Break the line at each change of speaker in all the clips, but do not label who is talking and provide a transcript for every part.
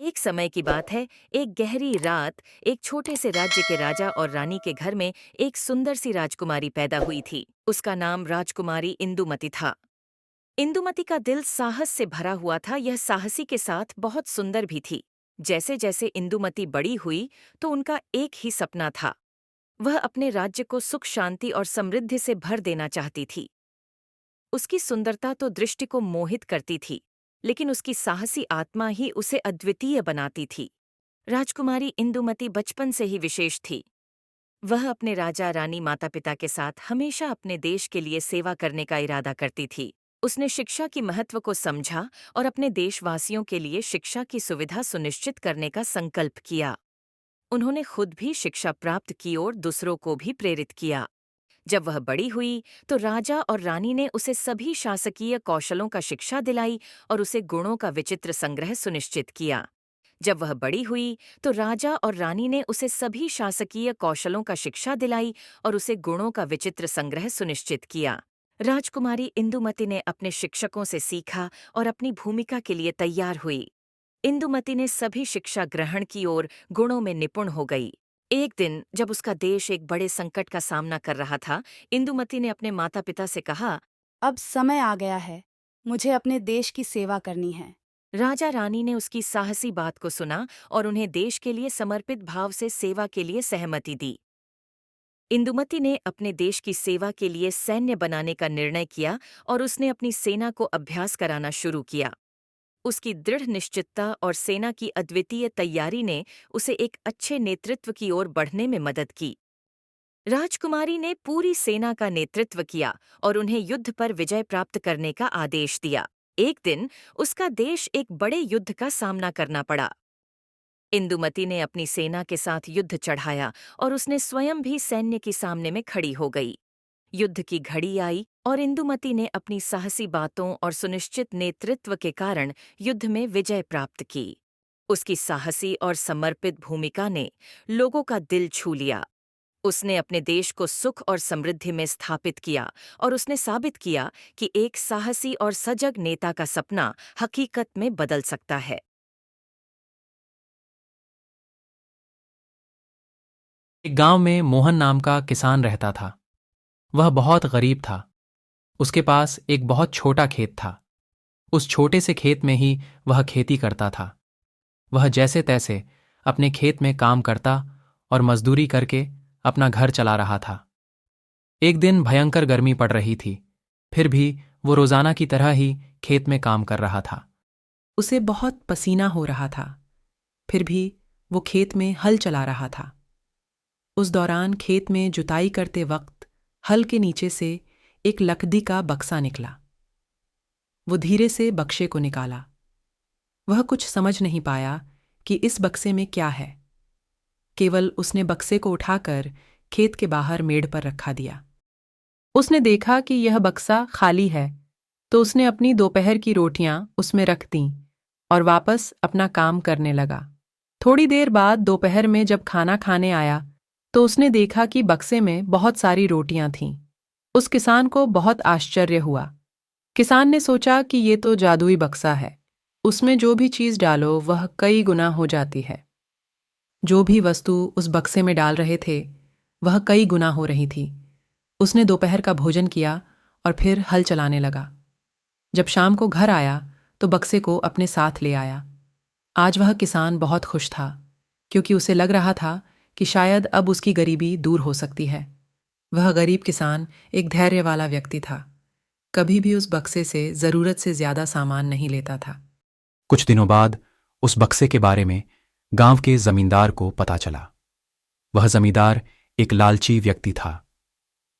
एक समय की बात है। एक गहरी रात एक छोटे से राज्य के राजा और रानी के घर में एक सुंदर सी राजकुमारी पैदा हुई थी। उसका नाम राजकुमारी इंदुमती था। इंदुमती का दिल साहस से भरा हुआ था। यह साहसी के साथ बहुत सुंदर भी थी। जैसे जैसे इंदुमती बड़ी हुई तो उनका एक ही सपना था। वह अपने राज्य को सुख शांति और समृद्धि से भर देना चाहती थी। उसकी सुंदरता तो दृष्टि को मोहित करती थी, लेकिन उसकी साहसी आत्मा ही उसे अद्वितीय बनाती थी। राजकुमारी इंदुमती बचपन से ही विशेष थी। वह अपने राजा रानी माता पिता के साथ हमेशा अपने देश के लिए सेवा करने का इरादा करती थी। उसने शिक्षा की महत्व को समझा और अपने देशवासियों के लिए शिक्षा की सुविधा सुनिश्चित करने का संकल्प किया। उन्होंने खुद भी शिक्षा प्राप्त की और दूसरों को भी प्रेरित किया। जब वह बड़ी हुई तो राजा और रानी ने उसे सभी शासकीय कौशलों का शिक्षा दिलाई और उसे गुणों का विचित्र संग्रह सुनिश्चित किया। जब वह बड़ी हुई तो राजा और रानी ने उसे सभी शासकीय कौशलों का शिक्षा दिलाई और उसे गुणों का विचित्र संग्रह सुनिश्चित किया। राजकुमारी इंदुमती ने अपने शिक्षकों से सीखा और अपनी भूमिका के लिए तैयार हुई। इंदुमती ने सभी शिक्षा ग्रहण की और गुणों में निपुण हो गई। एक दिन जब उसका देश एक बड़े संकट का सामना कर रहा था, इंदुमती ने अपने माता पिता से कहा।
अब समय आ गया है। मुझे अपने देश की सेवा करनी है।
राजा रानी ने उसकी साहसी बात को सुना और उन्हें देश के लिए समर्पित भाव से सेवा के लिए सहमति दी। इंदुमती ने अपने देश की सेवा के लिए सैन्य बनाने का निर्णय किया और उसने अपनी सेना को अभ्यास कराना शुरू किया। उसकी दृढ़ निश्चितता और सेना की अद्वितीय तैयारी ने उसे एक अच्छे नेतृत्व की ओर बढ़ने में मदद की। राजकुमारी ने पूरी सेना का नेतृत्व किया और उन्हें युद्ध पर विजय प्राप्त करने का आदेश दिया। एक दिन उसका देश एक बड़े युद्ध का सामना करना पड़ा। इंदुमती ने अपनी सेना के साथ युद्ध चढ़ाया और उसने स्वयं भी सैन्य के सामने में खड़ी हो गई। युद्ध की घड़ी आई और इंदुमती ने अपनी साहसी बातों और सुनिश्चित नेतृत्व के कारण युद्ध में विजय प्राप्त की। उसकी साहसी और समर्पित भूमिका ने लोगों का दिल छू लिया। उसने अपने देश को सुख और समृद्धि में स्थापित किया और उसने साबित किया कि एक साहसी और सजग नेता का सपना हकीकत में बदल सकता है।
एक गांव में मोहन नाम का किसान रहता था। वह बहुत गरीब था। उसके पास एक बहुत छोटा खेत था। उस छोटे से खेत में ही वह खेती करता था। वह जैसे तैसे अपने खेत में काम करता और मजदूरी करके अपना घर चला रहा था। एक दिन भयंकर गर्मी पड़ रही थी, फिर भी वो रोजाना की तरह ही खेत में काम कर रहा था। उसे बहुत पसीना हो रहा था, फिर भी वो खेत में हल चला रहा था। उस दौरान खेत में जुताई करते वक्त हल के नीचे से एक लकड़ी का बक्सा निकला। वो धीरे से बक्से को निकाला। वह कुछ समझ नहीं पाया कि इस बक्से में क्या है। केवल उसने बक्से को उठाकर खेत के बाहर मेड़ पर रखा दिया। उसने देखा कि यह बक्सा खाली है, तो उसने अपनी दोपहर की रोटियां उसमें रख दीं और वापस अपना काम करने लगा। थोड़ी देर बाद दोपहर में जब खाना खाने आया तो उसने देखा कि बक्से में बहुत सारी रोटियां थीं। उस किसान को बहुत आश्चर्य हुआ। किसान ने सोचा कि ये तो जादुई बक्सा है, उसमें जो भी चीज़ डालो वह कई गुना हो जाती है। जो भी वस्तु उस बक्से में डाल रहे थे वह कई गुना हो रही थी। उसने दोपहर का भोजन किया और फिर हल चलाने लगा। जब शाम को घर आया तो बक्से को अपने साथ ले आया। आज वह किसान बहुत खुश था, क्योंकि उसे लग रहा था कि शायद अब उसकी गरीबी दूर हो सकती है। वह गरीब किसान एक धैर्य वाला व्यक्ति था, कभी भी उस बक्से से जरूरत से ज्यादा सामान नहीं लेता था। कुछ दिनों बाद उस बक्से के बारे में गांव के जमींदार को पता चला। वह जमींदार एक लालची व्यक्ति था।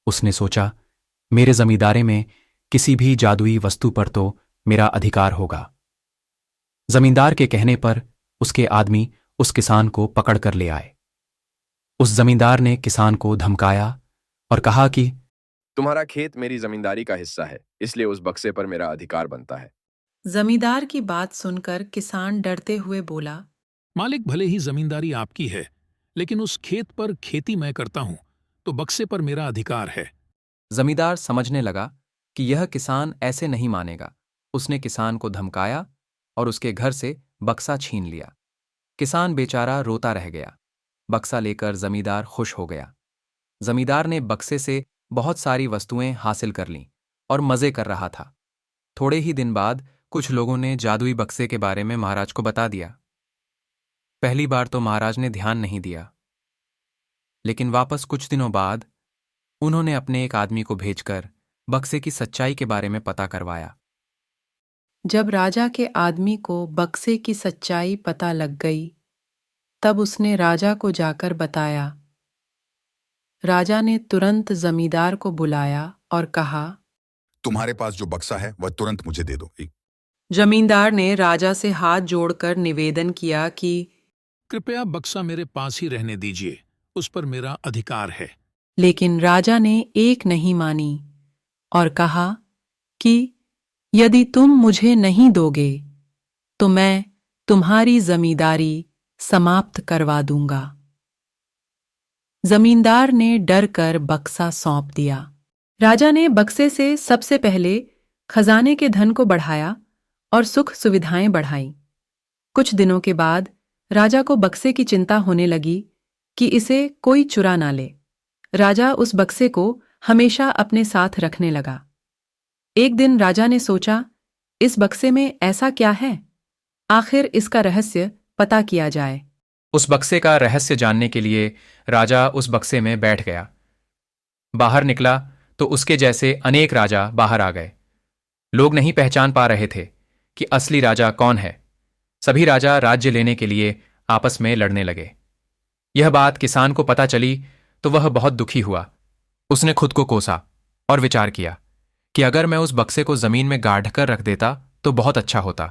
उसने सोचा, मेरे जमींदारे में किसी भी जादुई वस्तु पर तो मेरा अधिकार होगा। जमींदार के कहने पर उसके आदमी उस किसान को पकड़कर ले आए। उस जमींदार ने किसान को धमकाया और कहा कि
तुम्हारा खेत मेरी जमींदारी का हिस्सा है, इसलिए उस बक्से पर मेरा अधिकार बनता है।
जमींदार की बात सुनकर किसान डरते हुए बोला,
मालिक, भले ही जमींदारी आपकी है, लेकिन उस खेत पर खेती मैं करता हूं, तो बक्से पर मेरा अधिकार है।
जमींदार समझने लगा कि यह किसान ऐसे नहीं मानेगा। उसने किसान को धमकाया और उसके घर से बक्सा छीन लिया। किसान बेचारा रोता रह गया। बक्सा लेकर जमींदार खुश हो गया। जमींदार ने बक्से से बहुत सारी वस्तुएं हासिल कर लीं और मजे कर रहा था। थोड़े ही दिन बाद कुछ लोगों ने जादुई बक्से के बारे में महाराज को बता दिया। पहली बार तो महाराज ने ध्यान नहीं दिया, लेकिन वापस कुछ दिनों बाद उन्होंने अपने एक आदमी को भेजकर बक्से की सच्चाई के बारे में पता करवाया।
जब राजा के आदमी को बक्से की सच्चाई पता लग गई, तब उसने राजा को जाकर बताया। राजा ने तुरंत जमींदार को बुलाया और कहा,
तुम्हारे पास जो बक्सा है वह तुरंत मुझे दे दो।
जमींदार ने राजा से हाथ जोड़कर निवेदन किया कि
कृपया बक्सा मेरे पास ही रहने दीजिए, उस पर मेरा अधिकार है।
लेकिन राजा ने एक नहीं मानी और कहा कि यदि तुम मुझे नहीं दोगे तो मैं तुम्हारी जमींदारी समाप्त करवा दूंगा। जमींदार ने डरकर बक्सा सौंप दिया। राजा ने बक्से से सबसे पहले खजाने के धन को बढ़ाया और सुख सुविधाएं बढ़ाईं। कुछ दिनों के बाद राजा को बक्से की चिंता होने लगी कि इसे कोई चुरा ना ले। राजा उस बक्से को हमेशा अपने साथ रखने लगा। एक दिन राजा ने सोचा, इस बक्से में ऐसा क्या है? आखिर इसका रहस्य पता किया जाए।
उस बक्से का रहस्य जानने के लिए राजा उस बक्से में बैठ गया। बाहर निकला तो उसके जैसे अनेक राजा बाहर आ गए। लोग नहीं पहचान पा रहे थे कि असली राजा कौन है। सभी राजा राज्य लेने के लिए आपस में लड़ने लगे। यह बात किसान को पता चली तो वह बहुत दुखी हुआ। उसने खुद को कोसा और विचार किया कि अगर मैं उस बक्से को जमीन में गाड़ कर रख देता तो बहुत अच्छा होता।